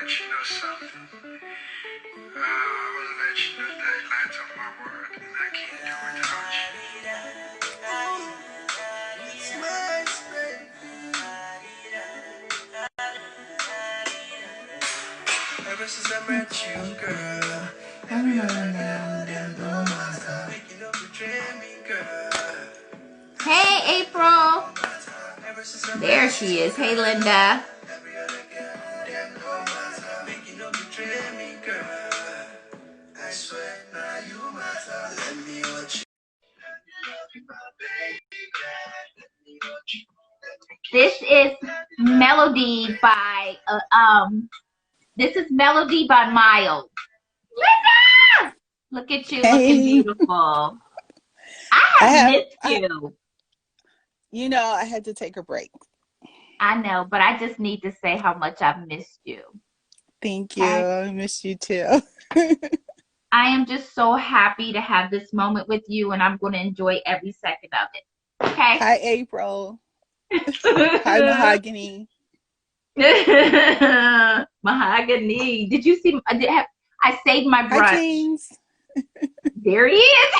let you know something. I want to let you know that light on my word, and I can't do without you. Ever since I met you, girl, every other now and then, no matter, making up a dreaming girl. Hey, April. There she is. Hey, Linda. This is Melody by Miles. Linda! Look at you looking beautiful. I have missed you. I had to take a break. I know, but I just need to say how much I've missed you. Thank you. I miss you too. I am just so happy to have this moment with you, and I'm going to enjoy every second of it. Okay? Hi, April. Hi, Mahogany. Mahogany. Did you see? I saved my brunch. Hi, James. There he is.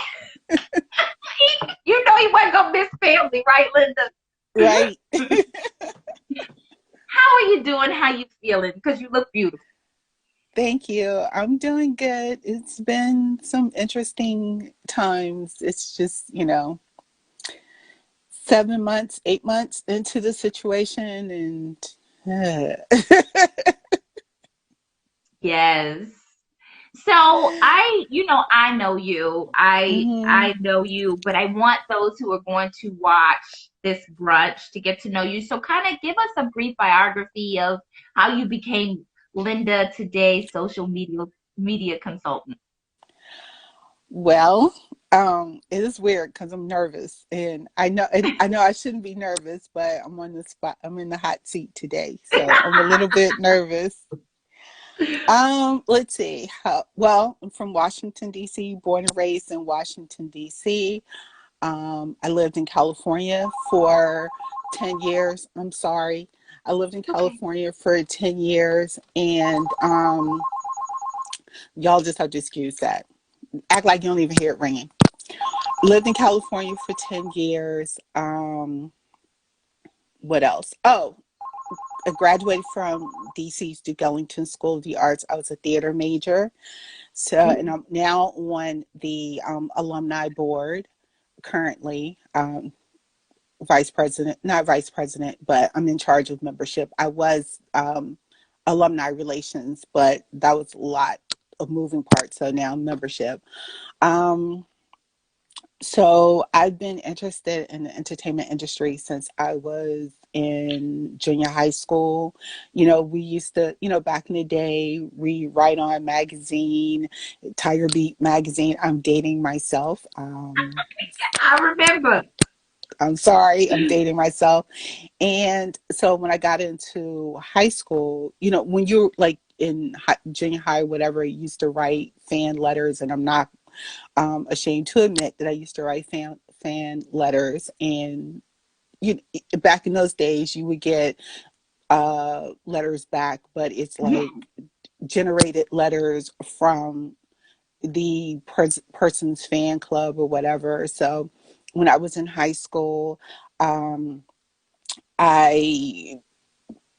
You know he wasn't going to miss family, right, Linda? Right. How are you doing? How you feeling? Because you look beautiful. Thank you. I'm doing good. It's been some interesting times. It's just, 7 months, 8 months into the situation, and yes. So I know you. I know you, but I want those who are going to watch this brunch to get to know you. So kind of give us a brief biography of how you became Linda Today social media consultant. Well, it is weird because I'm nervous, and I know I shouldn't be nervous, but I'm on the spot. I'm in the hot seat today, so I'm a little bit nervous. Let's see. Well, I'm from Washington, D.C., born and raised in Washington, D.C. I lived in California for 10 years. I'm sorry. I lived in California for 10 years, and y'all just have to excuse that. Act like you don't even hear it ringing. Lived in California for 10 years. What else? Oh, I graduated from DC's Ellington School of the Arts. I was a theater major. So, and I'm now on the alumni board currently. Vice president, not vice president, but I'm in charge of membership. I was alumni relations, but that was a lot of moving parts. So now membership. So I've been interested in the entertainment industry since I was in junior high school. We used to, back in the day, read Right On magazine, Tiger Beat magazine. I'm dating myself. I remember. I'm sorry, I'm dating myself. And so when I got into high school, when you're like in junior high, whatever, you used to write fan letters, and I'm not ashamed to admit that I used to write fan letters. And back in those days, you would get letters back, but it's like generated letters from the person's fan club or whatever. So when I was in high school, I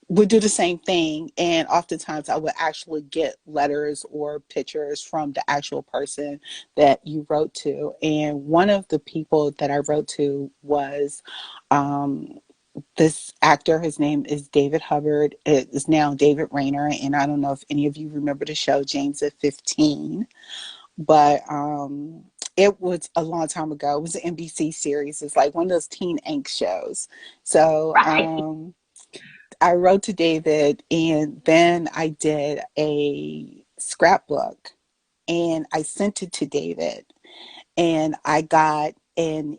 would do the same thing, and oftentimes I would actually get letters or pictures from the actual person that you wrote to. And one of the people that I wrote to was this actor. His name is David Hubbard. It is now David Rayner, and I don't know if any of you remember the show James at 15, but it was a long time ago. It was an NBC series. It's like one of those teen angst shows. So I wrote to David, and then I did a scrapbook, and I sent it to David, and I got a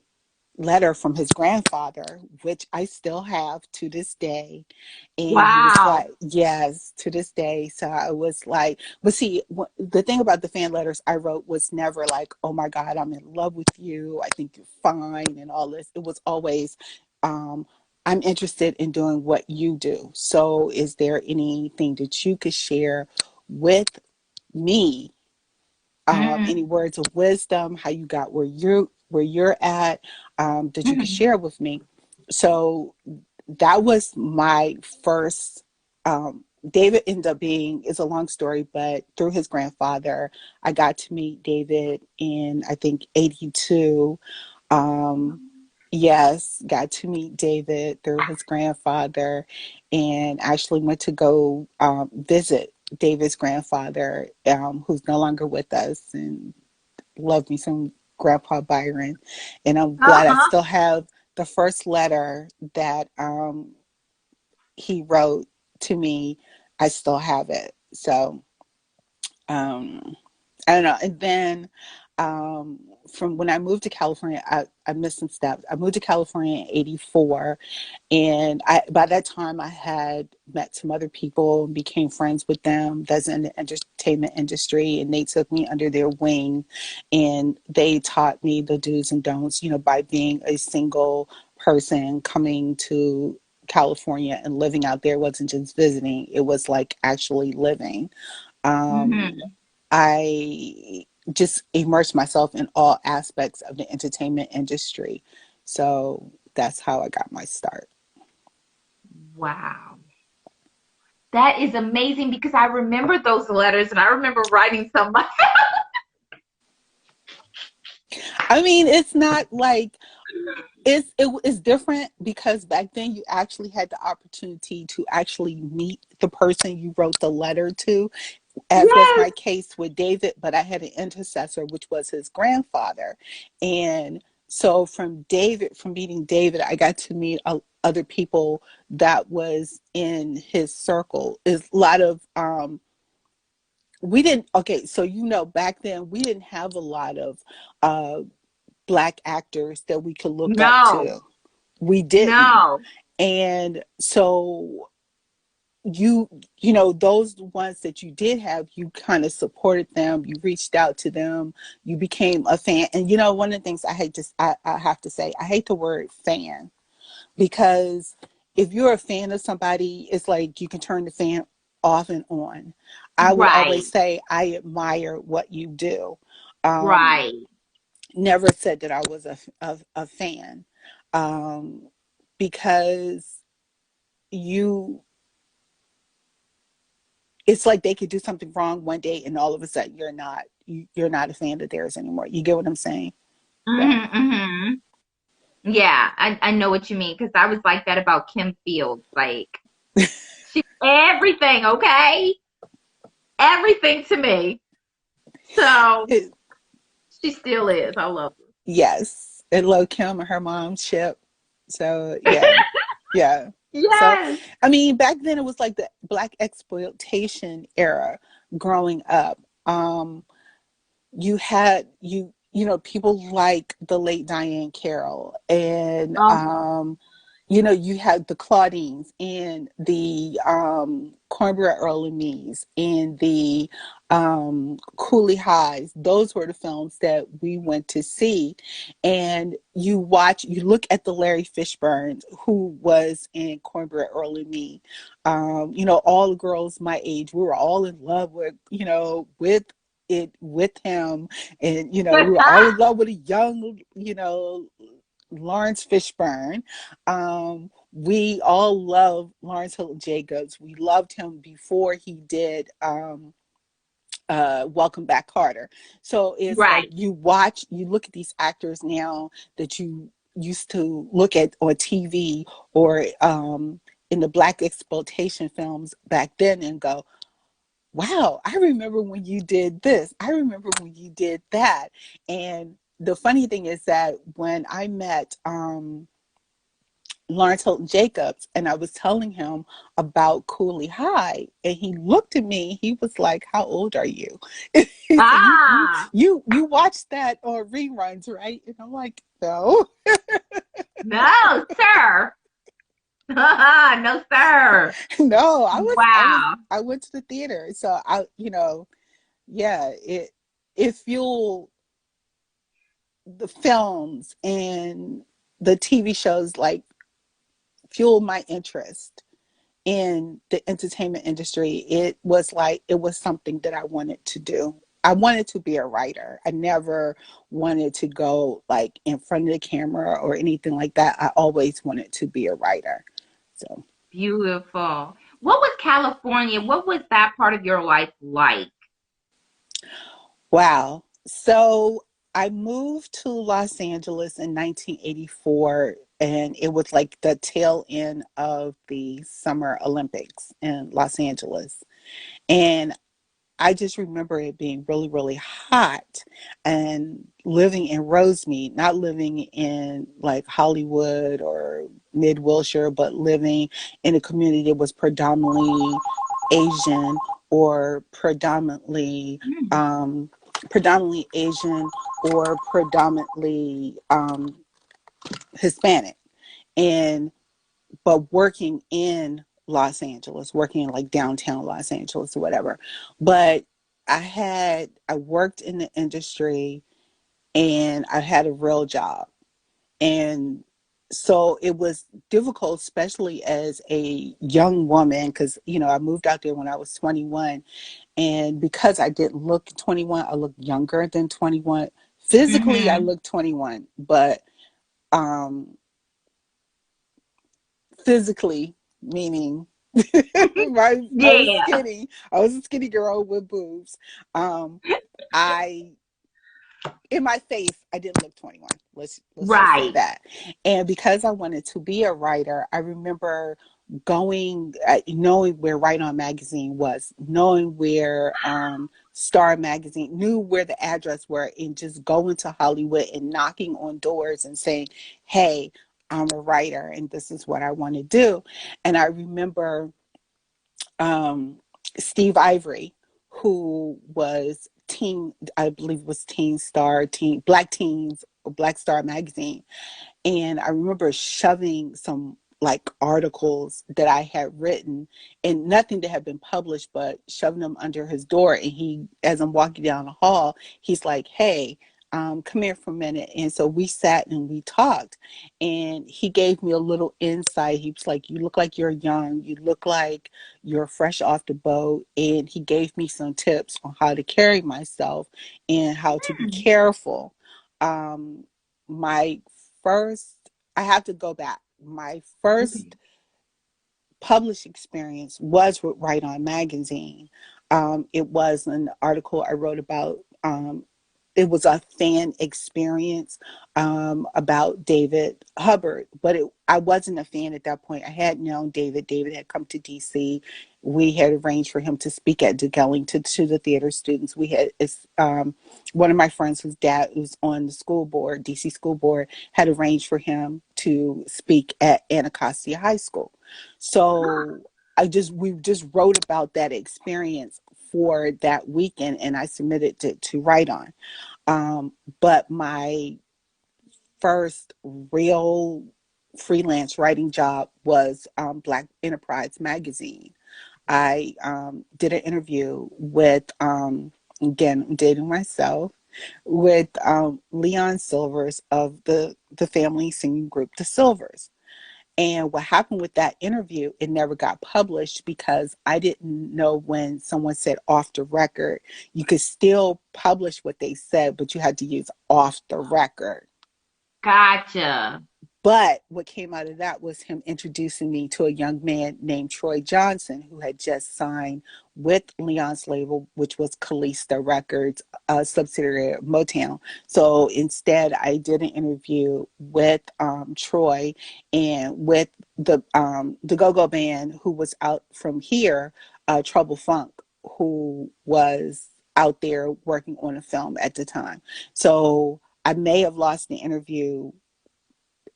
letter from his grandfather, which I still have to this day. And wow. He was like, yes, to this day. So I was like, but see, the thing about the fan letters I wrote was never like, oh my God, I'm in love with you, I think you're fine, and all this. It was always, I'm interested in doing what you do. So, is there anything that you could share with me? Any Mm-hmm. words of wisdom, how you got where you're at, that you could Mm-hmm. share with me? So that was my first. David ended up being, is a long story, but through his grandfather, I got to meet David in, I think, 82. Um, yes, got to meet David through his grandfather, and actually went to go visit David's grandfather, who's no longer with us, and love me some Grandpa Byron. And I'm glad I Uh-huh. still have the first letter that he wrote to me. I still have it. So um, I don't know. And then um, from when I moved to California, I missed some steps. I moved to California in 84. And by that time, I had met some other people and became friends with them that's in the entertainment industry. And they took me under their wing, and they taught me the do's and don'ts, by being a single person coming to California and living out there. It wasn't just visiting, it was like actually living. Um, Mm-hmm. I just immersed myself in all aspects of the entertainment industry. So that's how I got my start. Wow. That is amazing because I remember those letters and I remember writing some myself. I mean, it's not like it's different because back then you actually had the opportunity to actually meet the person you wrote the letter to, as was Yes. my case with David, but I had an intercessor, which was his grandfather. And so from meeting David, I got to meet other people that was in his circle. Is a lot of, we didn't, okay, so back then we didn't have a lot of uh, Black actors that we could look up No. to. We didn't. No. And so those ones that you did have, you kind of supported them, you reached out to them, you became a fan. And one of the things I have to say, I hate the word fan, because if you're a fan of somebody, it's like you can turn the fan off and on. I will Right. always say I admire what you do. um Right. Never said that I was a fan, um because you it's like they could do something wrong one day and all of a sudden you're not a fan of theirs anymore. You get what I'm saying? So Mm-hmm. Mm-hmm. Yeah, I know what you mean because I was like that about Kim Fields. Like she everything, okay? Everything to me. So it, she still is. I love yes, and Lil Kim and her mom Chip. So yeah, yeah. her. So Yes. I mean, back then it was like the Black exploitation era. Growing up, you had people like the late Diane Carroll, and Oh, you had the Claudines and the Cornbread Earl and Me's and the Cooley Highs. Those were the films that we went to see. And you look at the Larry Fishburne, who was in Cornbread Earl and Me. All the girls my age, we were all in love with him. And we were all in love with a young Lawrence Fishburne. We all love Lawrence Hilton Jacobs. We loved him before he did Welcome Back Carter. So it's like right. you look at these actors now that you used to look at on TV or in the Black exploitation films back then and go, wow, I remember when you did this. I remember when you did that. And the funny thing is that when I met Lawrence Hilton Jacobs and I was telling him about Cooley High, and he looked at me, he was like, how old are you? He said, Ah, you watched that on reruns, right? And I'm like, no. no, sir. No, sir. No, Wow. I went to the theater. So yeah, it fueled the films and the TV shows like fueled my interest in the entertainment industry. It was something that I wanted to do. I wanted to be a writer. I never wanted to go like in front of the camera or anything like that. I always wanted to be a writer. So, Beautiful. What was California? What was that part of your life like? wow. So I moved to Los Angeles in 1984, and it was like the tail end of the Summer Olympics in Los Angeles. And I just remember it being really, really hot, and living in Rosemead, not living in like Hollywood or mid Wilshire, but living in a community that was predominantly Asian or Mm, predominantly Asian or predominantly Hispanic. And but working in Los Angeles, working in like downtown Los Angeles or whatever. But I worked in the industry, and I had a real job. And so it was difficult, especially as a young woman, because, I moved out there when I was 21. And because I didn't look 21, I looked younger than 21. Physically, I mm-hmm. looked 21, but um, physically, meaning I was Yeah. skinny. I was a skinny girl with boobs. Um, I in my face, I didn't look 21. Let's just say Right. that. And because I wanted to be a writer, I remember knowing where Right On Magazine was, knowing where Star Magazine, knew where the address were, and just going to Hollywood and knocking on doors and saying, "Hey, I'm a writer, and this is what I want to do." And I remember um, Steve Ivory, who was I believe was Black Teens, or Black Star Magazine. And I remember shoving some like articles that I had written, and nothing that had been published, but shoving them under his door. And as I'm walking down the hall, he's like, "Hey, come here for a minute." And so we sat and we talked, and he gave me a little insight. He was like, "You look like you're young. You look like you're fresh off the boat." And he gave me some tips on how to carry myself and how to be Mm, careful. My first, I have to go back. My okay. first published experience was with Right On Magazine. It was an article I wrote about. It was a fan experience about David Hubbard, but I wasn't a fan at that point. I had known David. David had come to DC. We had arranged for him to speak at Duke Ellington to the theater students. We had one of my friends whose dad was on the school board, DC school board, had arranged for him to speak at Anacostia High School. So we just wrote about that experience for that weekend, and I submitted to Write On. But my first real freelance writing job was Black Enterprise Magazine. I did an interview with, again, I'm dating myself, with Leon Silvers of the family singing group, The Silvers. And what happened with that interview, it never got published because I didn't know when someone said off the record, you could still publish what they said, but you had to use off the record. Gotcha. But what came out of that was him introducing me to a young man named Troy Johnson, who had just signed with Leon's label, which was Calista Records, a subsidiary of Motown. So instead, I did an interview with Troy and with the Go-Go Band, who was out from here, Trouble Funk, who was out there working on a film at the time. So I may have lost the interview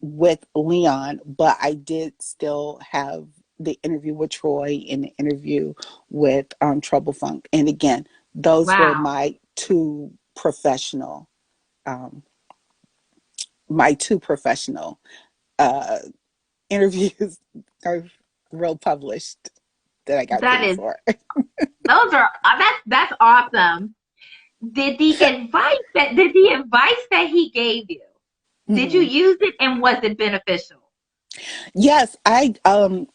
with Leon, but I did still have the interview with Troy and the interview with Trouble Funk. And again, those were Wow. um, my two professional uh, interviews are real published that I got That paid is, for. those are, that's awesome. Did the advice that he gave you, did you Mhm. use it and was it beneficial? Yes,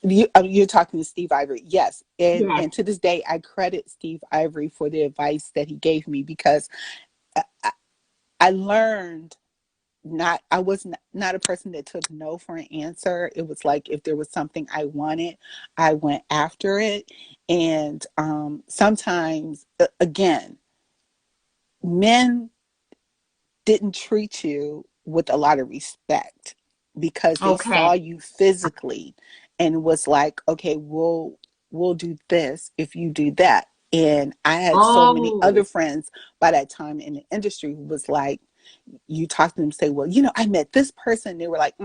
you're talking to Steve Ivory. Yes, and Yes. to this day, I credit Steve Ivory for the advice that he gave me because I, I learned not I was not a person that took no for an answer. It was like if there was something I wanted, I went after it, and sometimes again, men didn't treat you with a lot of respect because they Okay. saw you physically and was like, okay, we'll do this if you do that. And I had so many other Oh. friends by that time in the industry who was like, you talk to them, say, well, I met this person. They were like,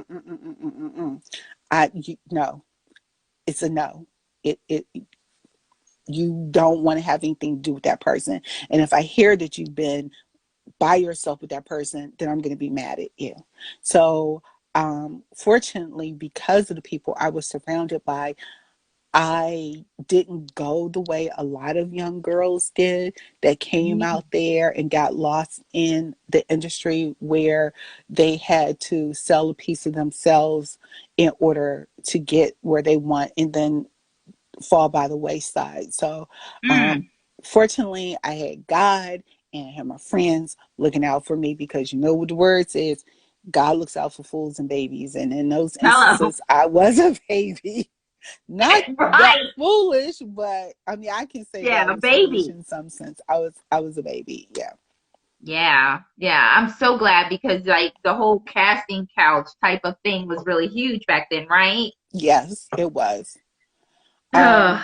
no, it's a no. It you don't want to have anything to do with that person. And if I hear that you've been by yourself with that person, then I'm going to be mad at you. So, fortunately, because of the people I was surrounded by, I didn't go the way a lot of young girls did that came Mm. out there and got lost in the industry where they had to sell a piece of themselves in order to get where they want and then fall by the wayside. So, um, Mm. fortunately, I had God and I had my friends looking out for me because you know what the word says, God looks out for fools and babies. And in those Hello. instances, I was a baby. Not that Right. foolish, but I mean, I can say that I Yeah, was foolish baby. in some sense. I was a baby. Yeah. Yeah. Yeah. I'm so glad because like the whole casting couch type of thing was really huge back then, right? Yes, it was. Ugh. Um,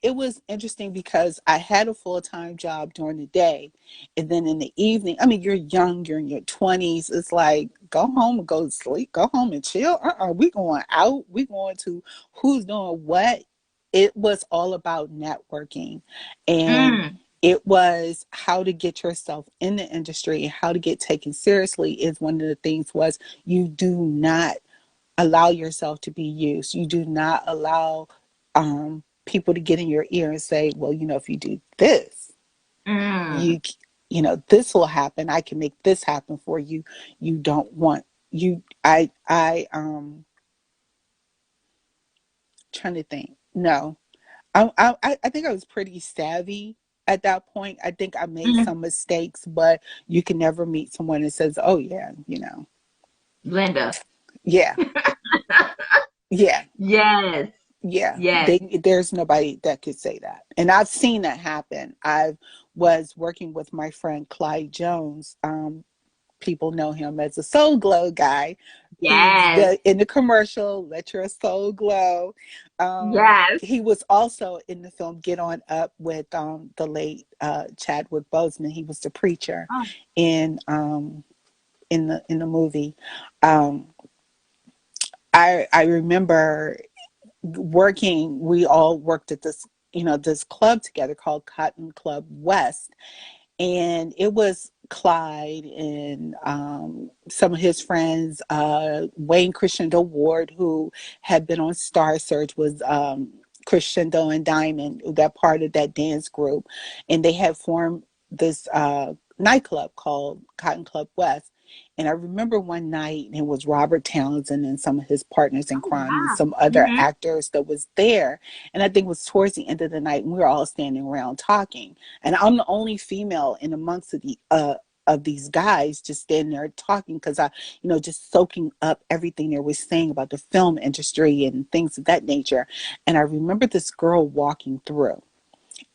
it was interesting because I had a full-time job during the day, and then in the evening, I mean, you're young, you're in your 20s, it's like go home and go to sleep, go home and chill. We going out, we going to who's doing what. It was all about networking, and Mm. it was how to get yourself in the industry and how to get taken seriously. Is one of the things was you do not allow yourself to be used. You do not allow people to get in your ear and say, well, if you do this, Mm. you, this will happen. I can make this happen for you. You don't want you. Trying to think. No, I think I was pretty savvy at that point. I think I made Mm. some mistakes, but you can never meet someone that says, oh yeah, Linda. yeah, yeah. Yes. Yeah, Yes. there's nobody that could say that. And I've seen that happen. I was working with my friend Clyde Jones. People know him as a Soul Glow guy. He's Yes. in the commercial, Let Your Soul Glow. Yes. He was also in the film Get On Up with the late Chadwick Boseman. He was the preacher Oh, in in the movie. Um, I remember working, we all worked at this club together called Cotton Club West, and it was Clyde and some of his friends, Wayne Crescendo Ward, who had been on Star Search, was Crescendo and Diamond, that part of that dance group, and they had formed this nightclub called Cotton Club West. And I remember one night, and it was Robert Townsend and some of his partners in oh crime and wow. some other Mm-hmm. actors that was there. And I think it was towards the end of the night, and we were all standing around talking. And I'm the only female in amongst of these guys just standing there talking because just soaking up everything they were saying about the film industry and things of that nature. And I remember this girl walking through,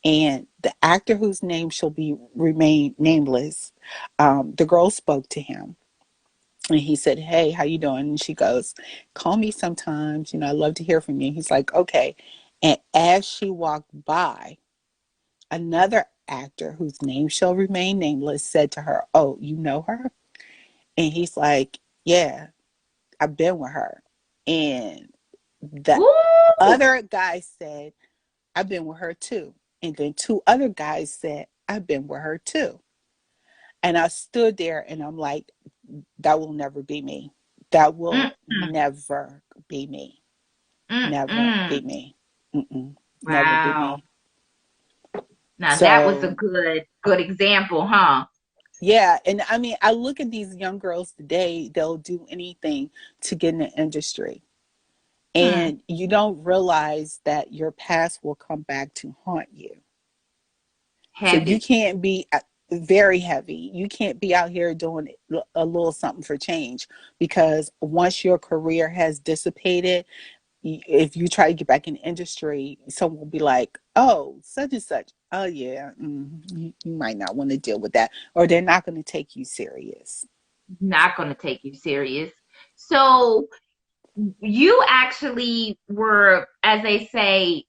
and the actor whose name shall be remain nameless, the girl spoke to him. And he said, hey, how you doing? And she goes, call me sometimes. I'd love to hear from you. He's like, okay. And as she walked by, another actor whose name shall remain nameless said to her, oh, you know her? And he's like, yeah, I've been with her. And the Ooh. other guy said, I've been with her too. And then two other guys said, I've been with her too. And I stood there and I'm like, that will never be me. That will Mm-mm. never be me. Never be Mm-mm. me. Mm-mm. Never be Wow. me. Now that was a So good example, huh? Yeah, and I mean, I look at these young girls today, they'll do anything to get in the industry. Hmm. And you don't realize that your past will come back to haunt you. So you Heavy. can't be very heavy. You can't be out here doing a little something for change, because once your career has dissipated, if you try to get back in the industry, someone will be like, oh, such and such. Oh, yeah, you might not want to deal with that. Or they're not going to take you serious. Not going to take you serious. So you actually were, as they say,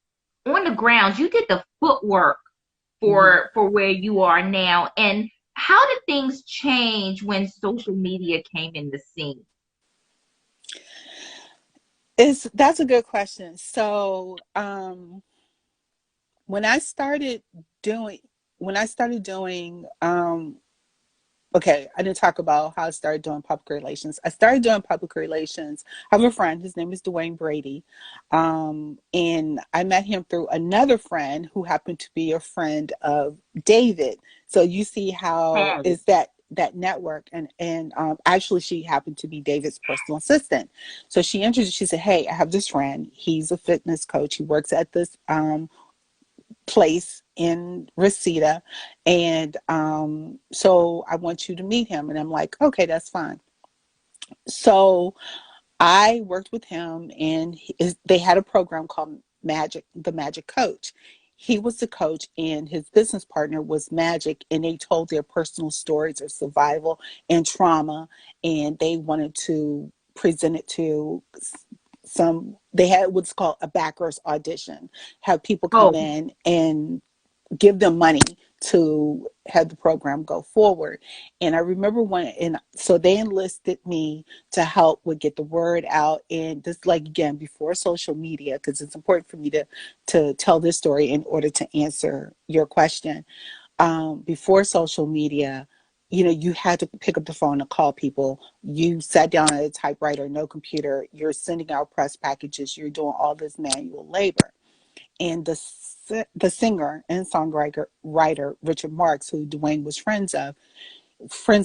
on the ground. You did the footwork Hmm. for where you are now. And how did things change when social media came in the scene? That's a good question. So, when I started doing, when I started doing, okay, I didn't talk about how I started doing public relations. I started doing public relations. I have a friend, his name is Dwayne Brady. And I met him through another friend who happened to be a friend of David. So you see how Hey. is that network, and actually she happened to be David's personal assistant. So she introduced, she said, hey, I have this friend. He's a fitness coach. He works at this place in Reseda. And so I want you to meet him. And I'm like, okay, that's fine. So I worked with him, and they had a program called the Magic Coach. He was the coach, and his business partner was Magic, and they told their personal stories of survival and trauma, and they wanted to present it to some. They had what's called a backers audition, have people come Oh, in and give them money to have the program go forward. And I remember when, and so they enlisted me to help with get the word out. And this, like, again, before social media, because it's important for me to tell this story in order to answer your question. Before social media, you had to pick up the phone and call people. You sat down at a typewriter, no computer. You're sending out press packages. You're doing all this manual labor. And the singer and songwriter Richard Marx, who Dwayne was friends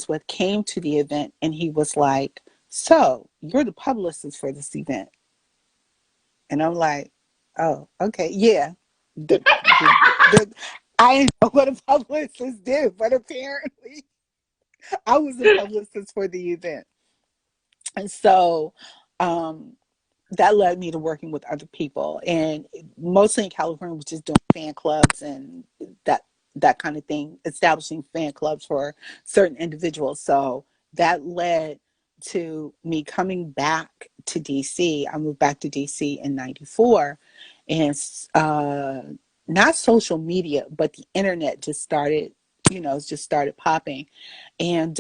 with, came to the event, and he was like, "So you're the publicist for this event?" And I'm like, "Oh, okay, yeah." The I didn't know what a publicist did, but apparently I was the publicist for the event. And so um, that led me to working with other people, and mostly in California, was just doing fan clubs and that that kind of thing, establishing fan clubs for certain individuals. So that led to me coming back to DC. I moved back to DC in '94, and not social media, but the internet just started, just started popping. And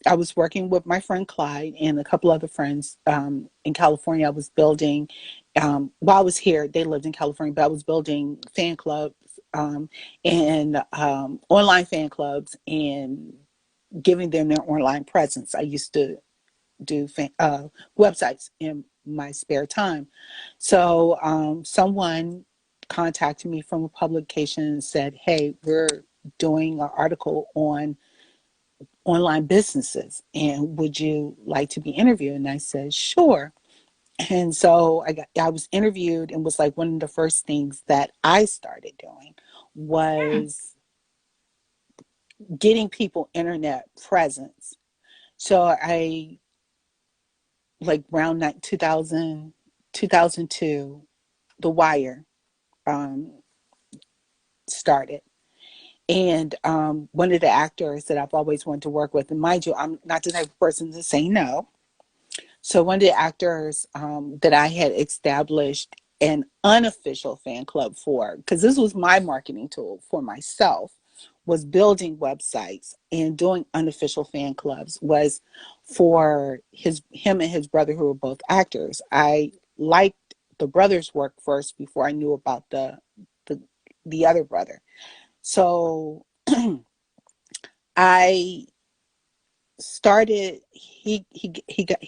I was working with my friend Clyde and a couple other friends in California. I was building, while I was here, they lived in California, but I was building fan clubs and online fan clubs, and giving them their online presence. I used to do websites in my spare time. So someone contacted me from a publication and said, hey, we're doing an article on online businesses, and would you like to be interviewed? And I said, sure. And so I was interviewed, and was like, one of the first things that I started doing was getting people internet presence. So I, like, around 2000, 2002, The Wire um, started. And one of the actors that I've always wanted to work with, and mind you, I'm not the type of person to say no. So one of the actors that I had established an unofficial fan club for, because this was my marketing tool for myself, was building websites and doing unofficial fan clubs, was for him and his brother, who were both actors. I liked the brother's work first before I knew about the, the other brother. So I started, he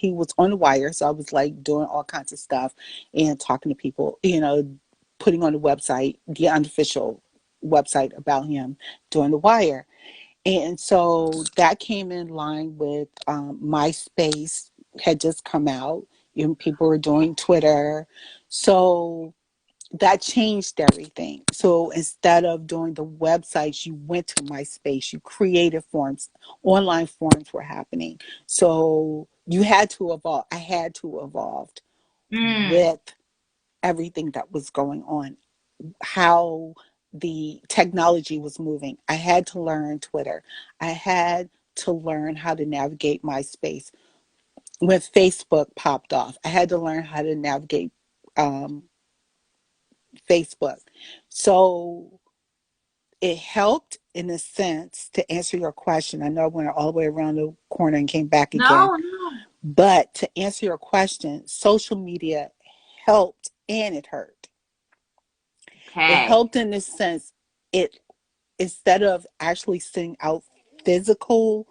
was on the wire, so I was like doing all kinds of stuff and talking to people, putting on the website, the unofficial website about him, doing the wire. And so that came in line with MySpace had just come out. People were doing Twitter. So that changed everything. So instead of doing the websites, you went to MySpace, you created forums, online forums were happening. So you had to evolve. I had to evolve Mm. with everything that was going on, how the technology was moving. I had to learn Twitter. I had to learn how to navigate MySpace. When Facebook popped off, I had to learn how to navigate um, Facebook. So it helped in a sense to answer your question. I know I went all the way around the corner and came back again. No, no. But to answer your question, social media helped and it hurt. It Okay. helped in this sense. It instead of actually sending out physical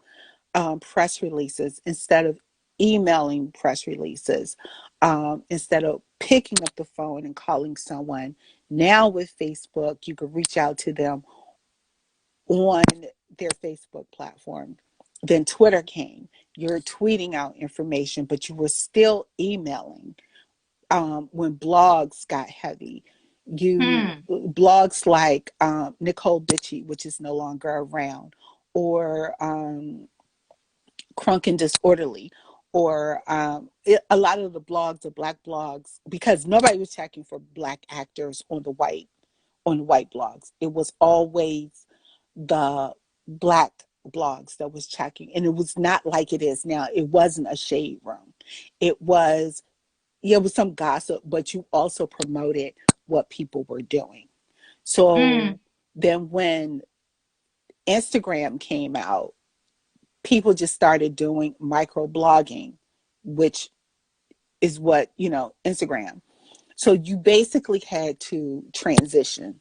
press releases, instead of emailing press releases, instead of picking up the phone and calling someone, now with Facebook, you can reach out to them on their Facebook platform. Then Twitter came. You're tweeting out information, but you were still emailing. When blogs got heavy, you Hmm. blogs like Nicole Bitchie, which is no longer around, or Crunk and Disorderly, or a lot of the blogs, the black blogs, because nobody was checking for black actors on the white blogs. It was always the black blogs that was checking, and it was not like it is now. It wasn't a shade room. It was, yeah, it was some gossip, but you also promoted what people were doing. So Mm. then when Instagram came out, people just started doing micro blogging, which is what, Instagram. So you basically had to transition.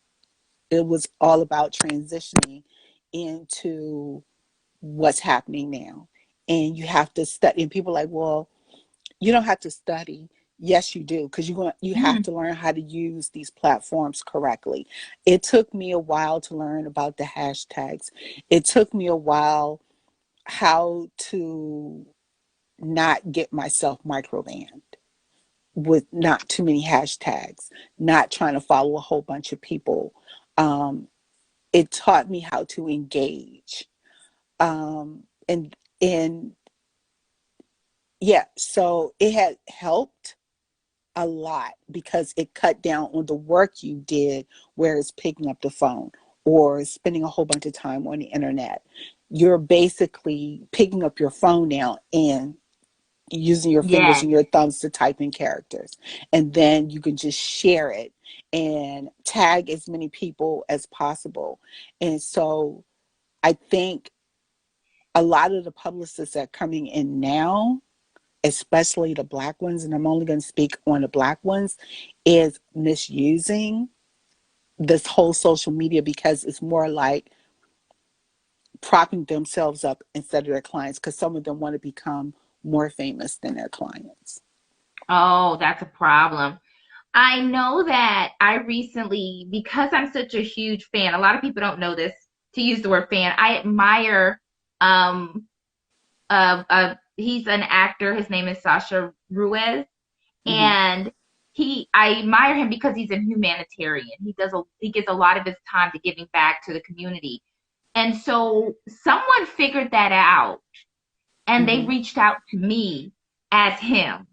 It was all about transitioning into what's happening now. And you have to study. And people are like, well, you don't have to study. Yes, you do, because you have Mm. to learn how to use these platforms correctly. It took me a while to learn about the hashtags. It took me a while how to not get myself microbanned with not too many hashtags, not trying to follow a whole bunch of people. Um, it taught me how to engage. And yeah, so it had helped a lot because it cut down on the work you did, where it's picking up the phone or spending a whole bunch of time on the internet. You're basically picking up your phone now and using your fingers Yeah. and your thumbs to type in characters. And then you can just share it and tag as many people as possible. And so I think a lot of the publicists that are coming in now, especially the black ones, and I'm only going to speak on the black ones, is misusing this whole social media because it's more like propping themselves up instead of their clients, because some of them want to become more famous than their clients. Oh, that's a problem. I know that I recently, because I'm such a huge fan, a lot of people don't know this, to use the word fan. I admire um he's an actor, his name is Sasha Ruiz, Hmm. and I admire him because he's a humanitarian. He gives a lot of his time to giving back to the community. And so someone figured that out and they Hmm. reached out to me as him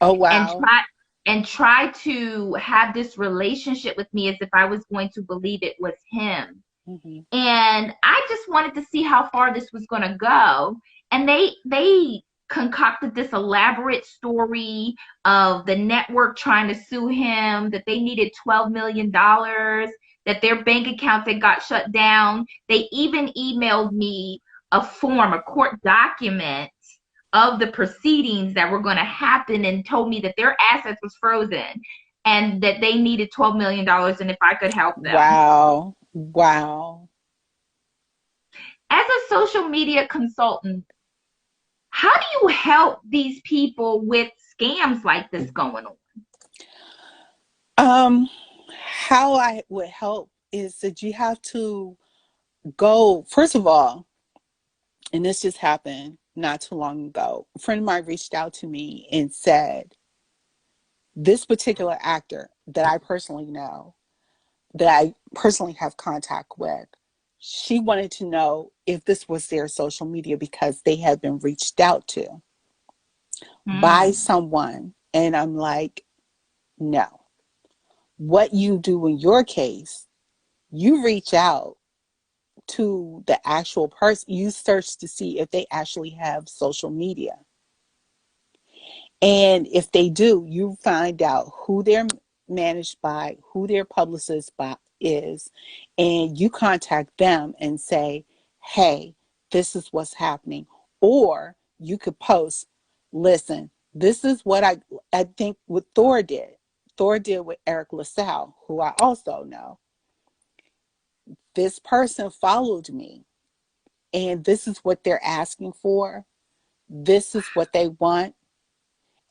Oh, and wow. tried to have this relationship with me as if I was going to believe it was him. Hmm. And I just wanted to see how far this was going to go. And they concocted this elaborate story of the network trying to sue him, that they needed $12 million, that their bank accounts had got shut down. They even emailed me a court document of the proceedings that were going to happen, and told me that their assets was frozen and that they needed $12 million and if I could help them. Wow. Wow. As a social media consultant, how do you help these people with scams like this going on? Um, how I would help is that you have to go, first of all, and this just happened not too long ago. A friend of mine reached out to me and said, this particular actor that I personally know, that I personally have contact with, she wanted to know if this was their social media because they had been reached out to by Mm. someone. And I'm like, no. What you do in your case, you reach out to the actual person, you search to see if they actually have social media. And if they do, you find out who they're managed by, who their publicist by is, and you contact them and say, hey, this is what's happening. Or you could post, listen, this is what I think what Thor did. Thor did with Eric LaSalle, who I also know. This person followed me, and this is what they're asking for. This is what they want.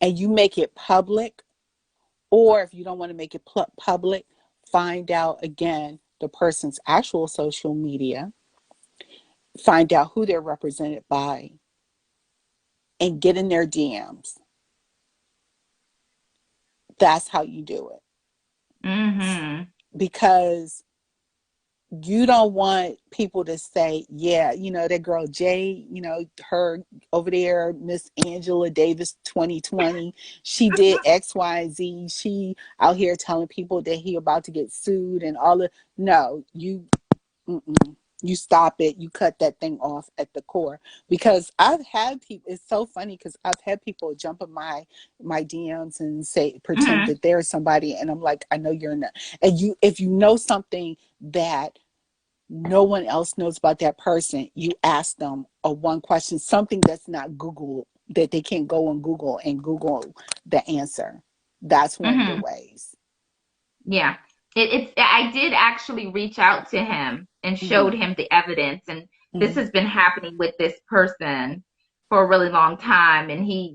And you make it public. Or if you don't want to make it public, find out again the person's actual social media, find out who they're represented by, and get in their DMs. That's how you do it. Mm-hmm. Because you don't want people to say, yeah, that girl Jay, her over there, Miss Angela Davis 2020, she did X, Y, and Z. She out here telling people that he about to get sued and all of. No, you stop it. You cut that thing off at the core. Because I've had people. It's so funny because I've had people jump in my DMs and pretend Mm-hmm. that they're somebody, and I'm like, I know you're not. And if you know something that no one else knows about that person, you ask them a one question, something that's not Google, that they can't go on Google and Google the answer. That's one of the Mm-hmm. ways. Yeah. It's I did actually reach out to him and showed Mm-hmm. him the evidence, and this Mm-hmm. has been happening with this person for a really long time. And he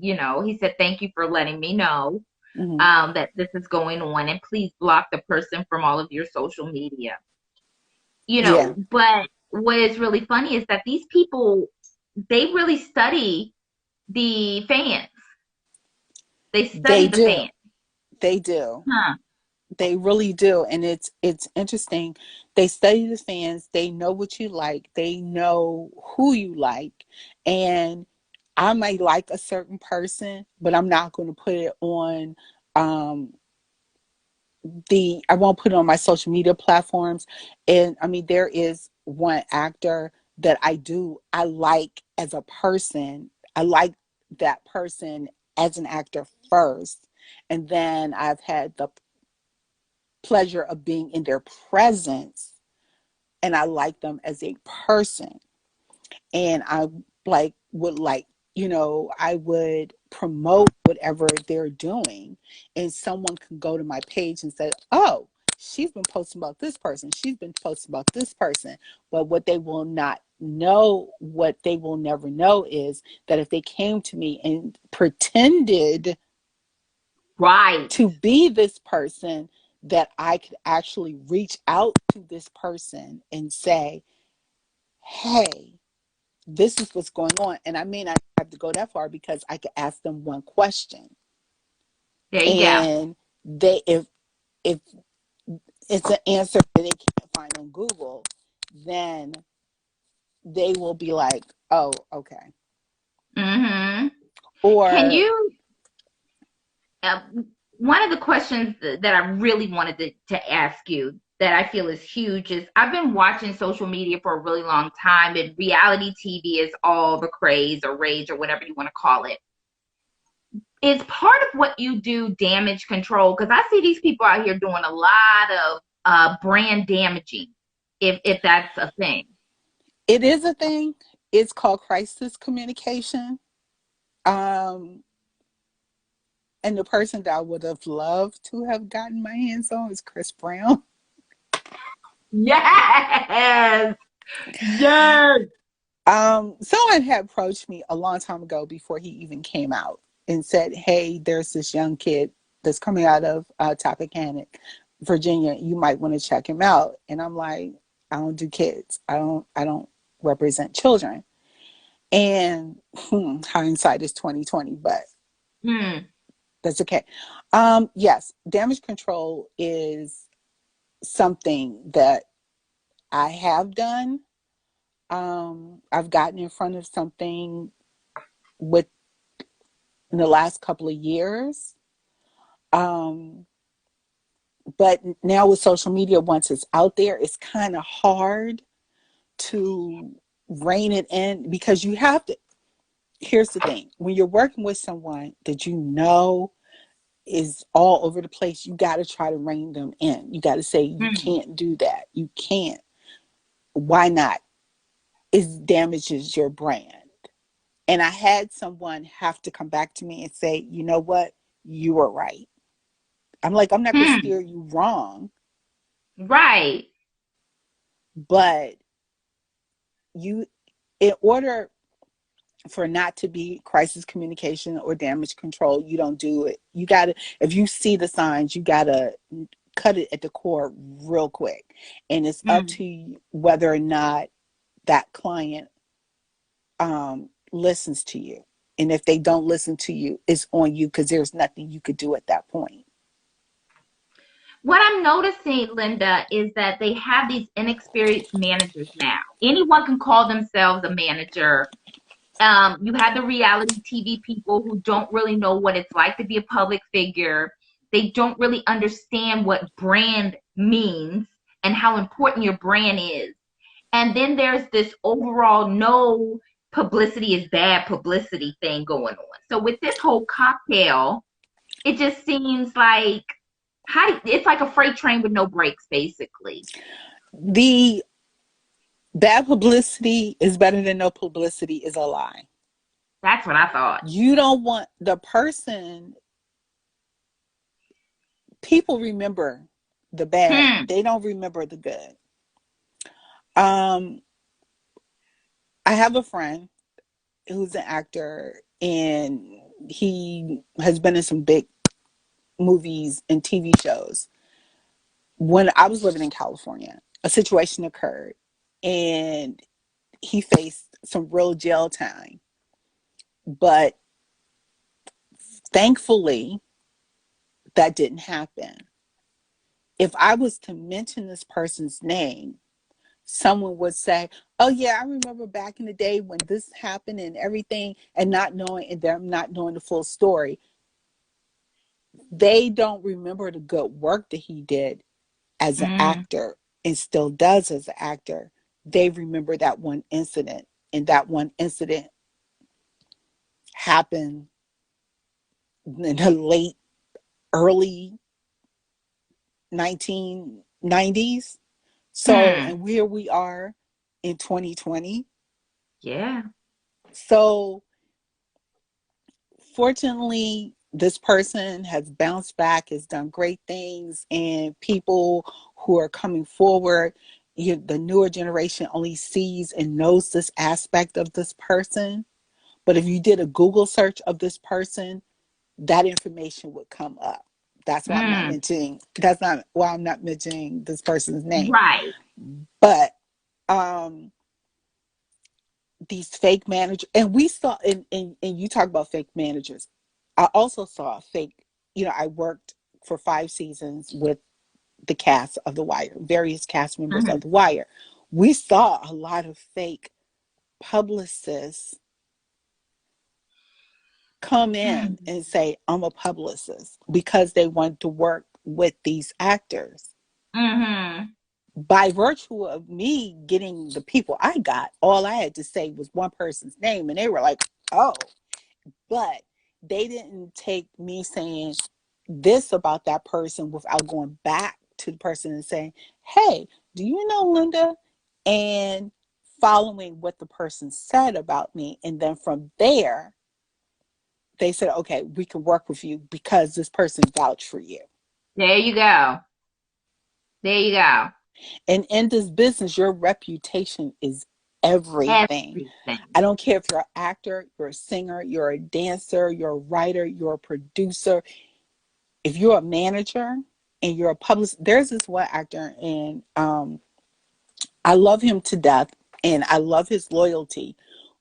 said, thank you for letting me know Mm-hmm. that this is going on, and please block the person from all of your social media. Yeah, But what is really funny is that these people, they really study the fans. They they study the do. fans. They do. Huh. They really do. And it's interesting. They study the fans. They know what you like. They know who you like. And I might like a certain person, but I'm not going to put it on um I won't put it on my social media platforms. And I mean, there is one actor that I like as a person. I like that person as an actor first. And then I've had the pleasure of being in their presence, and I like them as a person. And I I would promote whatever they're doing, and someone can go to my page and say, oh, she's been posting about this person, she's been posting about this person. But what they will never know is that if they came to me and pretended Right. to be this person, that I could actually reach out to this person and say, hey, this is what's going on. And I may not have to go that far because I could ask them one question. There you go. And if it's an answer that they can't find on Google, then they will be like, oh, okay. Mm-hmm. Can Or you uh, one of the questions that I really wanted to ask you that I feel is huge is I've been watching social media for a really long time, and reality TV is all the craze or rage or whatever you want to call it. Is part of what you do damage control? Because I see these people out here doing a lot of brand damaging, if that's a thing. it is a thing. It's called crisis communication. Um, and the person that I would have loved to have gotten my hands on is Chris Brown. Yes. Yes. Someone had approached me a long time ago before he even came out and said, hey, there's this young kid that's coming out of Tappahannock, Virginia. You might want to check him out. And I'm like, I don't do kids. I don't represent children. And hindsight is 2020, but Mm. that's okay. Yes, damage control is something that I have done. I've gotten in front of something with in the last couple of years. Um, but now with social media, once it's out there, it's kind of hard to rein it in because you have to. Here's the thing: when you're working with someone that you know is all over the place, you got to try to rein them in. You got to say, you Mm. can't do that. You can't. Why not? It damages your brand. And I had someone have to come back to me and say, you know what? You were right. I'm like, I'm not going to Mm. steer you wrong, Right. but you, in order for not to be crisis communication or damage control, you don't do it. You got to, if you see the signs, you got to cut it at the core real quick. And it's up Mm. to you whether or not that client listens to you. And if they don't listen to you, it's on you because there's nothing you could do at that point. What I'm noticing, Linda, is that they have these inexperienced managers now. Anyone can call themselves a manager. You have the reality TV people who don't really know what it's like to be a public figure. They don't really understand what brand means and how important your brand is. And then there's this overall no publicity is bad publicity thing going on. So with this whole cocktail, it just seems like it's like a freight train with no brakes, basically. The bad publicity is better than no publicity is a lie. That's what I thought. You don't want the person, people remember the bad, Hmm. they don't remember the good. Um, I have a friend who's an actor and he has been in some big movies and TV shows. When I was living in California, a situation occurred and he faced some real jail time. But thankfully, that didn't happen. If I was to mention this person's name, someone would say, "Oh yeah, I remember back in the day when this happened and everything," and not knowing, and them not knowing the full story. They don't remember the good work that he did as an Mm. actor and still does as an actor. They remember that one incident, and that one incident happened in the late, early 1990s. So, Hmm. and here we are in 2020. Yeah. So, fortunately, this person has bounced back, has done great things, and people who are coming forward, the newer generation only sees and knows this aspect of this person. But if you did a Google search of this person, that information would come up. That's why I'm not Mm. mentioning. That's not why I'm not mentioning this person's name. Right. But um, these fake managers, and we saw, and you talk about fake managers. I also saw fake. I worked for 5 seasons with the cast of The Wire, various cast members Hmm. of The Wire. We saw a lot of fake publicists come in Hmm. and say, I'm a publicist because they want to work with these actors. Hmm. By virtue of me getting the people I got, all I had to say was one person's name, and they were like, oh, but they didn't take me saying this about that person without going back to the person and saying, hey, do you know Linda? And following what the person said about me. And then from there, they said, okay, we can work with you because this person vouched for you. There you go. There you go. And in this business, your reputation is everything. Everything. I don't care if you're an actor, you're a singer, you're a dancer, you're a writer, you're a producer. If you're a manager and you're a publicist, there's this one actor, and I love him to death, and I love his loyalty,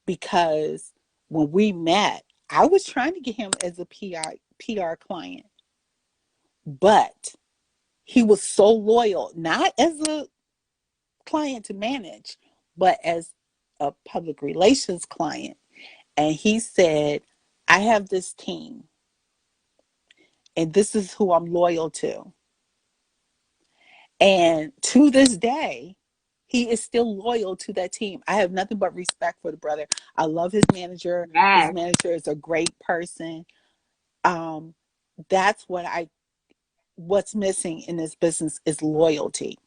because when we met, I was trying to get him as a PR client, but he was so loyal, not as a client to manage, but as a public relations client. And he said, I have this team, and this is who I'm loyal to. And to this day, he is still loyal to that team. I have nothing but respect for the brother. I love his manager. His Yes. manager is a great person. Um, that's what's missing in this business is loyalty.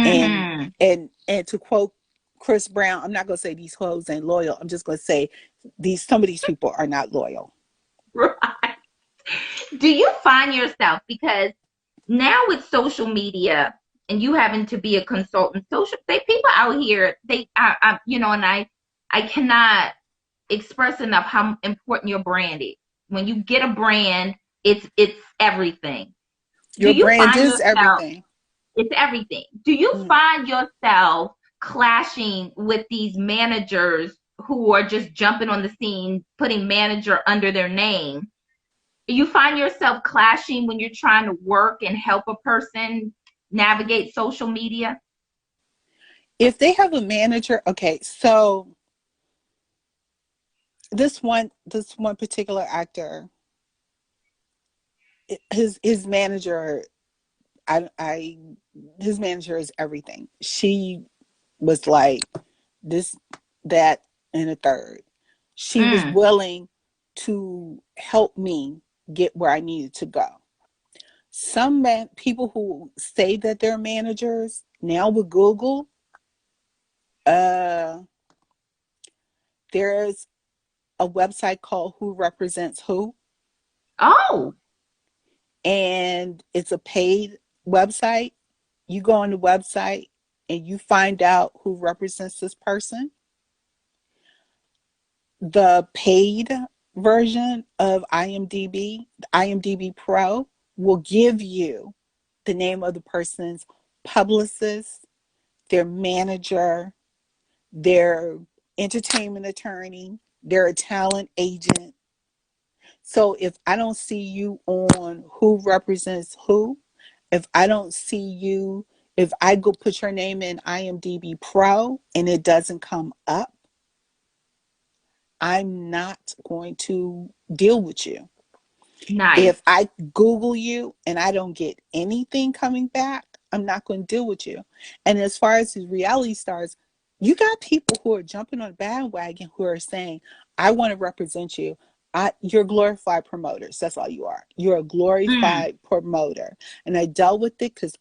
And Mm-hmm. and to quote Chris Brown, I'm not gonna say these hoes ain't loyal. I'm just gonna say some of these people are not loyal. Right. Do you find yourself, because now with social media and you having to be a consultant, people out here, and I cannot express enough how important your brand is. When you get a brand, it's everything. Do Your you brand find is yourself, everything. it's everything. Do you Mm. find yourself clashing with these managers who are just jumping on the scene, putting manager under their name? You find yourself clashing when you're trying to work and help a person navigate social media? If they have a manager, okay, so this one particular actor, his manager, I his manager is everything. She was like this, that, and a third. She was Mm. willing to help me get where I needed to go. Some people who say that they're managers now with Google, uh, there's a website called Who Represents Who, Oh, and it's a paid website. You go on the website and you find out who represents this person. The paid version of IMDb Pro, will give you the name of the person's publicist, their manager, their entertainment attorney, their talent agent. So if I don't see you on Who Represents Who, if I don't see you, if I go put your name in IMDb Pro and it doesn't come up, I'm not going to deal with you. nice. If I Google you and I don't get anything coming back, I'm not going to deal with you. And as far as the reality stars, you got people who are jumping on the bandwagon who are saying, I want to represent you. You're glorified promoters. That's all you are. You're a Mm. glorified promoter. And I dealt with it because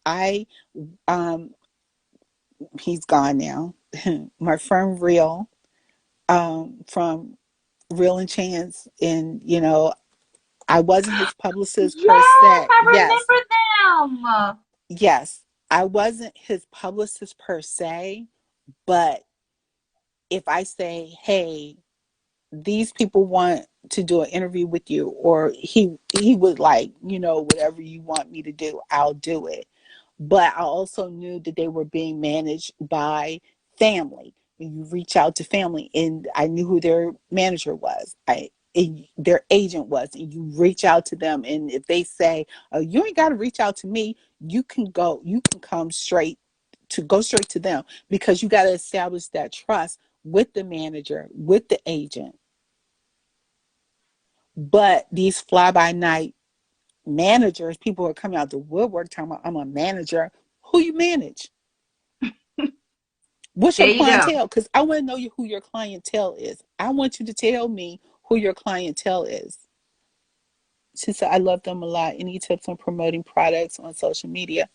um, he's gone now. My friend Real, from Real and Chance, and I wasn't his publicist per Yes, se. I Yes, remember them. yes, I wasn't his publicist per se, but if I say, hey, these people want to do an interview with you, or he would like, whatever you want me to do, I'll do it. But I also knew that they were being managed by family. And you reach out to family, and I knew who their manager was. Their agent was, and you reach out to them. And if they say, oh, you ain't got to reach out to me, you can go straight to them, because you got to establish that trust with the manager, with the agent. But these fly by night managers, people are coming out the woodwork talking about, I'm a manager. Who you manage? What's There your you go. clientele? Because I want to know who your clientele is. I want you to tell me who your clientele is. She said, I love them a lot. Any tips on promoting products on social media?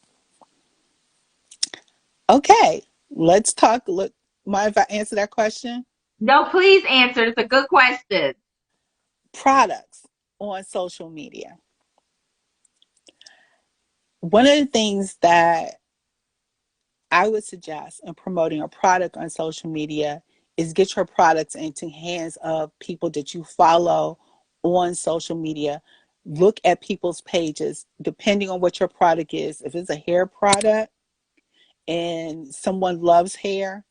Okay, let's talk. Look, mind if I answer that question? No, please answer. It's a good question. Products on social media. One of the things that I would suggest in promoting a product on social media is get your products into hands of people that you follow on social media. Look at people's pages, depending on what your product is. If it's a hair product, and someone loves hair,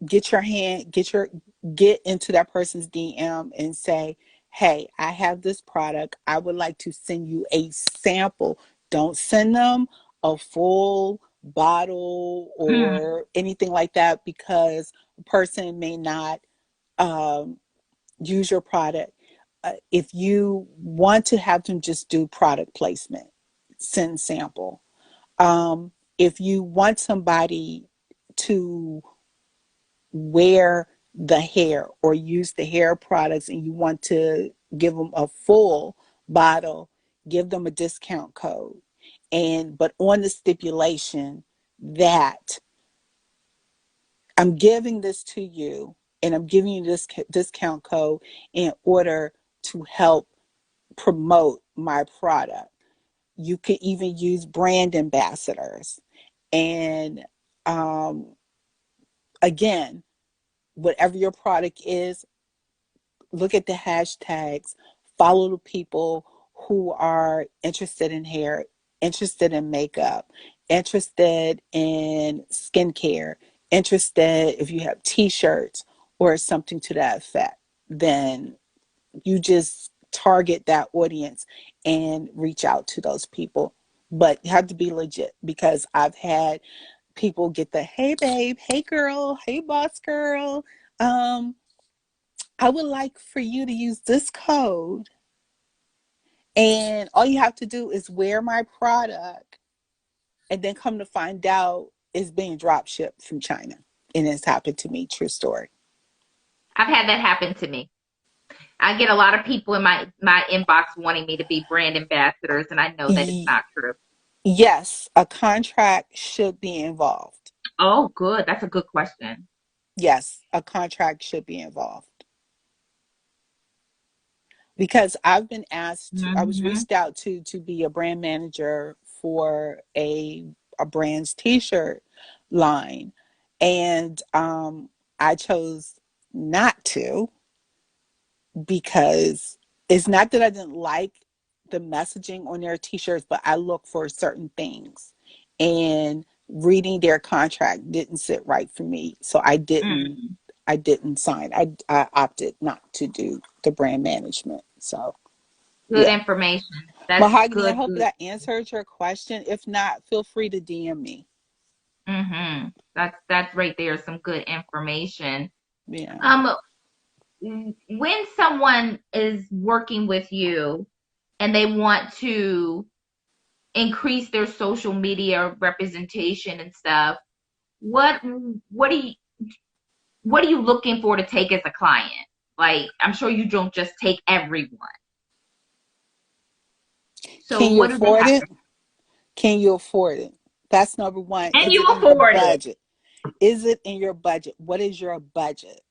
get your hand, get into that person's DM and say, hey, I have this product. I would like to send you a sample. Don't send them a full bottle Mm. or anything like that, because a person may not um, use your product. If you want to have them just do product placement, send sample. If you want somebody to wear the hair or use the hair products and you want to give them a full bottle, give them a discount code. And but on the stipulation that I'm giving this to you and I'm giving you this discount code in order to help promote my product. You could even use brand ambassadors. And um, again, whatever your product is, look at the hashtags, follow the people who are interested in hair, interested in makeup, interested in skincare, interested if you have t-shirts or something to that effect. Then you just target that audience and reach out to those people. But you have to be legit, because I've had people get the hey babe, hey girl, hey boss girl. Um, I would like for you to use this code, and all you have to do is wear my product, and then come to find out it's being drop shipped from China. And it's happened to me. True story. I've had that happen to me. I get a lot of people in my inbox wanting me to be brand ambassadors, and I know that it's not true. Yes, a contract should be involved. Oh, good. That's a good question. Yes, a contract should be involved. Because I've been asked to, I was Hmm. reached out to be a brand manager for a brand's t-shirt line. And I chose not to, because it's not that I didn't like the messaging on their t-shirts, but I look for certain things. And reading their contract didn't sit right for me. So Mm. I didn't sign. I opted not to do the brand management. So Good yeah. information. That's Mahogany, I good, hope good. that answered your question. If not, feel free to DM me. That's right there. Some good information. Yeah. Um, when someone is working with you and they want to increase their social media representation and stuff, what what are you what are you looking for to take as a client? Like, I'm sure you don't just take everyone. So Can you what do they afford have it? to, Can you afford it? That's number one. and Is you it in your afford it? budget? Is it in your budget? What is your budget?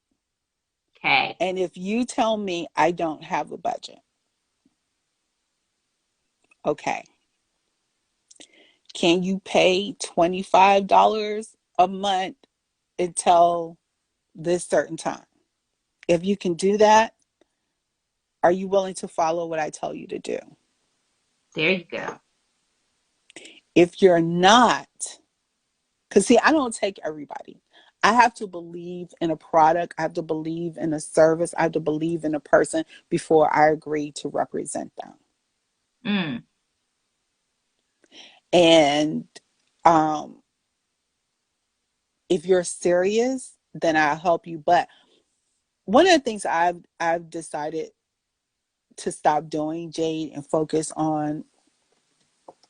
Okay. And if you tell me I don't have a budget, okay, can you pay $25 a month until this certain time? If you can do that, are you willing to follow what I tell you to do? There you go. If you're not, because see, I don't take everybody. I have to believe in a product. I have to believe in a service. I have to believe in a person before I agree to represent them. Mm. And um, if you're serious, then I'll help you. But one of the things I've decided to stop doing, Jade, and focus on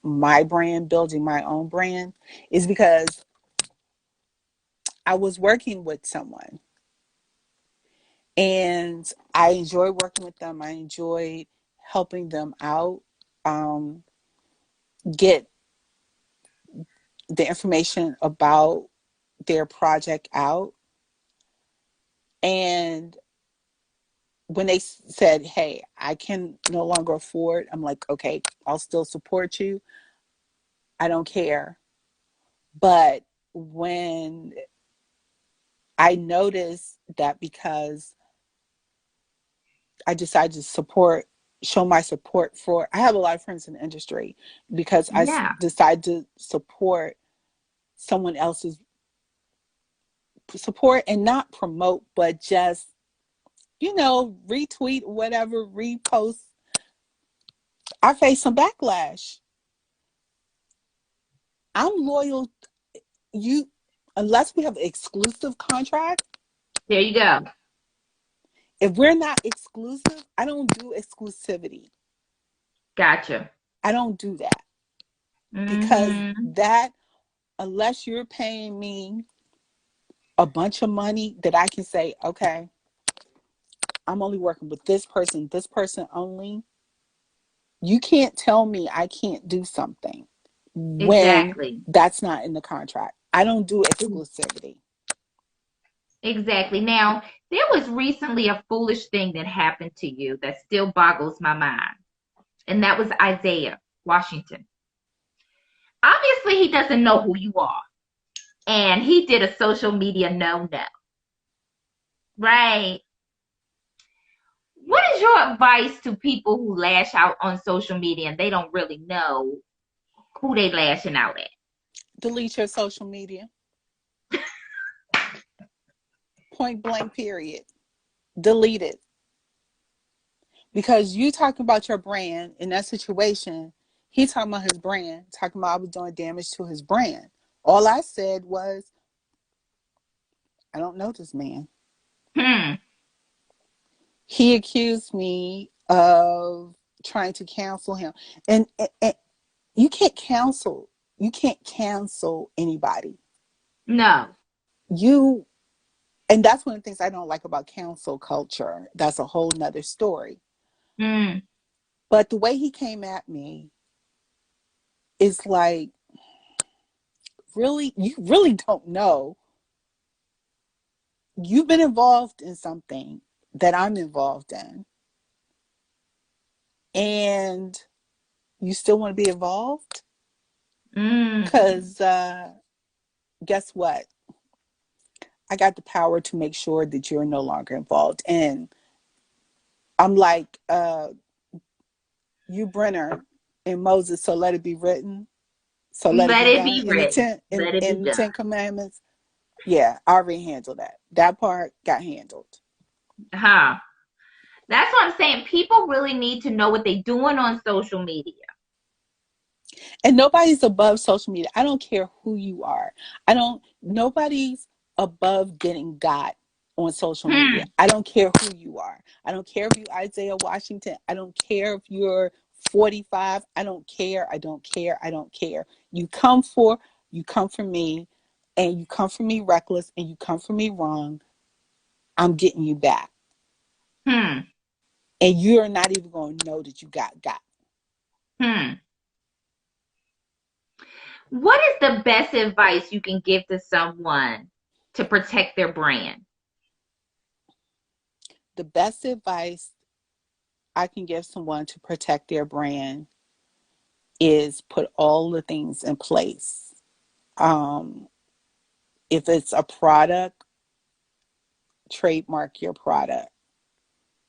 my brand, building my own brand, is because I was working with someone and I enjoyed working with them. I enjoyed helping them out, um, get the information about their project out. And when they said, hey, I can no longer afford, I'm like, okay, I'll still support you. I don't care. But when I noticed that, because I decided to show my support for, I have a lot of friends in the industry, because Yeah. decided to support someone else's support and not promote, but just, retweet, whatever, repost, I face some backlash. I'm loyal. You, unless we have an exclusive contract. There you go. If we're not exclusive, I don't do exclusivity. Gotcha. I don't do that because Mm-hmm. that, unless you're paying me a bunch of money that I can say, okay, I'm only working with this person only. You can't tell me I can't do something when Exactly. that's not in the contract. I don't do exclusivity. Exactly. Now, there was recently a foolish thing that happened to you that still boggles my mind, and that was Isaiah Washington. Obviously, he doesn't know who you are, and he did a social media no-no, right? What is your advice to people who lash out on social media and they don't really know who they lashing out at? Delete your social media. Point blank, period. Delete it. Because you talking about your brand in that situation, he talking about his brand, talking about I was doing damage to his brand. All I said was, I don't know this man. Hmm. He accused me of trying to cancel him. And you can't cancel. You can't cancel anybody. No. And that's one of the things I don't like about cancel culture. That's a whole nother story. Hmm. But the way he came at me is like, really, you really don't know. You've been involved in something that I'm involved in, and you still want to be involved? Hmm. Because guess what? I got the power to make sure that you're no longer involved. And I'm like, you Brenner and Moses, so let it be written. So let it Let be it done be written. Let it be in the done. 10 Commandments. Yeah, I already handled that. That part got handled. Huh. That's what I'm saying. People really need to know what they're doing on social media. And nobody's above social media. I don't care who you are. Nobody's above getting got on social media. Hmm. I don't care who you are. I don't care if you Isaiah Washington. I don't care if you're 45. I don't care. I don't care. I don't care. You come for me, and you come for me reckless, and you come for me wrong. I'm getting you back. Hmm. And you're not even going to know that you got. Hmm. What is the best advice you can give to someone to protect their brand? The best advice I can give someone to protect their brand is put all the things in place. Um, if it's a product, trademark your product.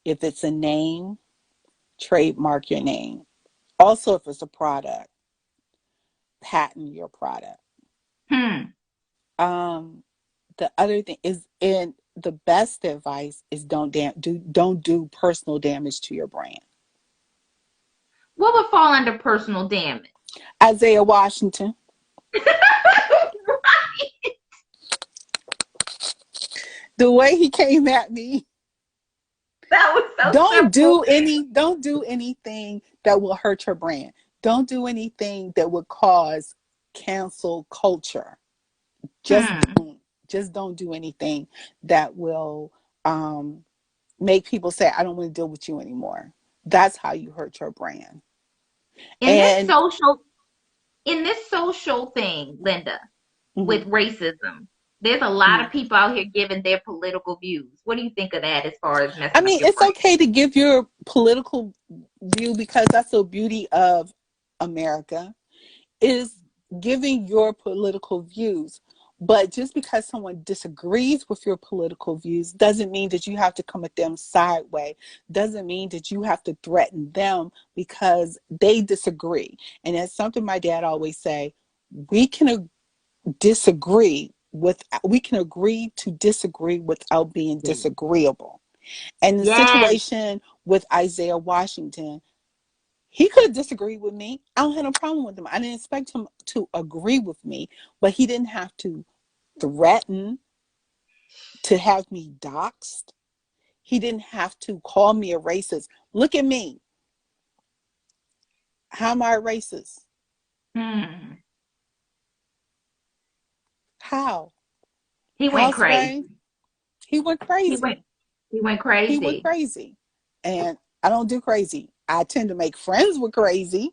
If it's a name, trademark your name. Also, if it's a product, patent your product. Hmm. Um, the other thing is, and the best advice is don't do personal damage to your brand. What would fall under personal damage? Isaiah Washington, the way he came at me, That was so simple. don't do anything that will hurt your brand. Don't do anything that would cause cancel culture. Just Hmm. don't. Just don't do anything that will um, make people say, I don't want to deal with you anymore. That's how you hurt your brand. In this And social in this social thing, Linda, with mhm, racism, there's a lot mhm. of people out here giving their political views. What do you think of that as far as I messing up mean, your it's brand? okay to give your political view because that's the beauty of America is giving your political views. But just because someone disagrees with your political views doesn't mean that you have to come at them sideways. Doesn't mean that you have to threaten them because they disagree. And that's something my dad always say. We can disagree with, we can agree to disagree without being disagreeable. And the Yes. situation with Isaiah Washington, he could have disagreed with me. I don't have no problem with him. I didn't expect him to agree with me, but he didn't have to threaten to have me doxxed. He didn't have to call me a racist. Look at me. How am I a racist? Hmm. How? He went How, crazy. Sway? He went He crazy. went he went He went crazy. crazy. And I don't do crazy. I tend to make friends with crazy,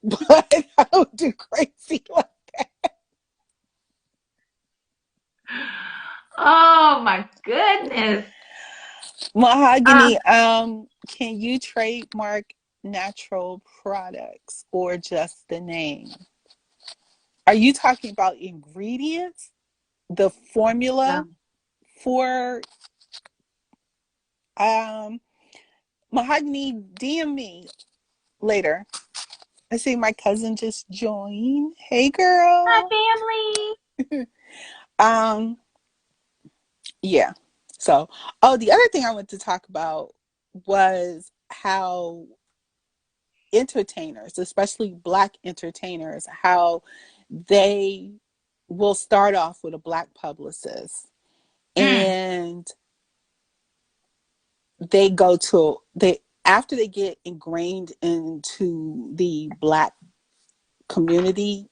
but I don't do crazy like that. Oh my goodness. Uh, Mahogany, can you trademark natural products or just the name? Are you talking about ingredients? The yeah. formula for um Mahogany, DM me later. I see my cousin just joined. Hey Hi, girl. family. Um, yeah. So, oh, the other thing I wanted to talk about was how entertainers, especially Black entertainers, how they will start off with a Black publicist Mm, and they go to they after they get ingrained into the Black community,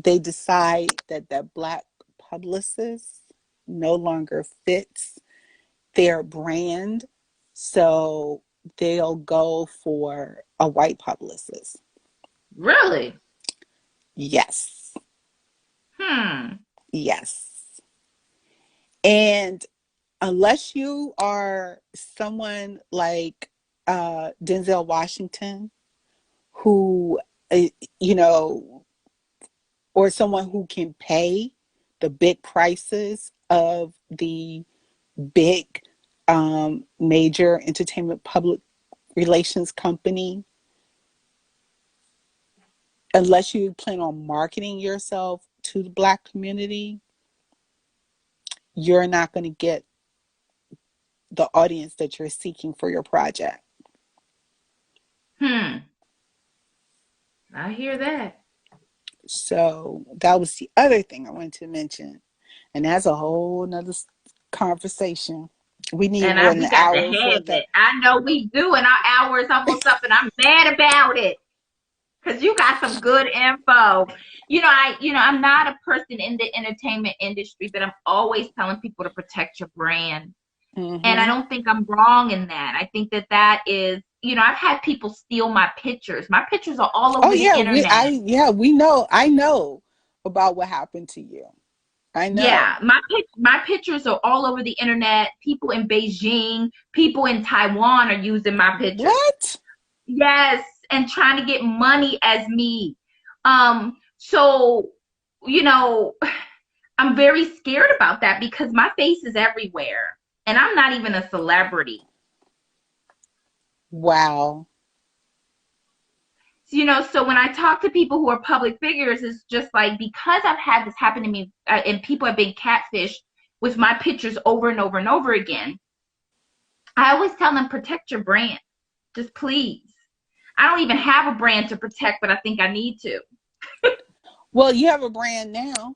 they decide that that Black publicist no longer fits their brand, so they'll go for a white publicist. really? Yes. Hmm. Yes. And unless you are someone like Denzel Washington, who, uh, you know, or someone who can pay the big prices of the big major entertainment public relations company, unless you plan on marketing yourself to the Black community, you're not going to get the audience that you're seeking for your project. Hmm. I hear that. So that was the other thing I wanted to mention. And that's a whole nother conversation. We need And more than we an got to hour for have that. it. I know we do, and our hour is almost up, and I'm mad about it because you got some good info. I'm not a person in the entertainment industry, but I'm always telling people to protect your brand. And I Mm-hmm. don't think I'm wrong in that. I think that that is, I've had people steal my pictures. My pictures are all Oh over the yeah, internet. we know. I know about what happened to you. I know. Yeah, my pictures are all over the internet. People in Beijing, people in Taiwan are using my pictures. What? Yes, and trying to get money as me. So, you know, I'm very scared about that because my face is everywhere and I'm not even a celebrity. Wow. So when I talk to people who are public figures, it's just like because I've had this happen to me and people have been catfished with my pictures over and over and over again. I always tell them protect your brand. Just please. I don't even have a brand to protect, but I think I need to. Well, you have a brand now.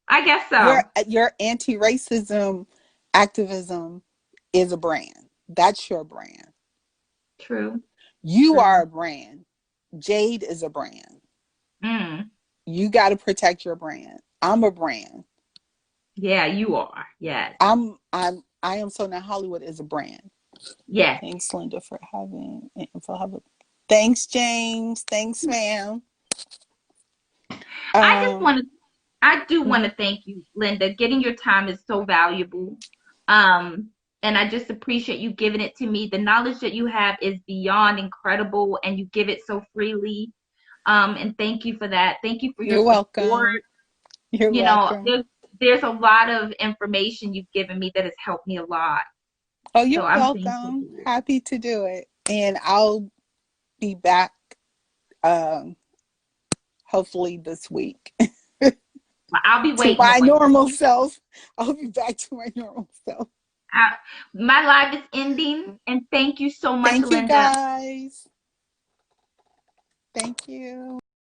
I guess Your so. your anti-racism activism is a brand. That's your brand. True. You are True. a brand. Jade is a brand. Mm. You got to protect your brand. I'm a brand. Yeah, you are. Yes. I am so not Hollywood is a brand. Yes. Thanks, Linda, for having info. Thanks, James. Thanks, ma'am. I just Um, want to I do want mhm. to thank you, Linda. Getting your time is so valuable. Um, and I just appreciate you giving it to me. The knowledge that you have is beyond incredible, and you give it so freely. And thank you for that. Thank you for your You're support. welcome. You're You know, welcome. there's a lot of information you've given me that has helped me a lot. Oh, So you're I'm thankful for welcome. you. Happy to do it. And I'll be back um hopefully this week. I'll be To waiting my on you. normal self. I'll be back to my normal self. My live is ending, and thank you so much, Thank you Linda. guys. Thank you.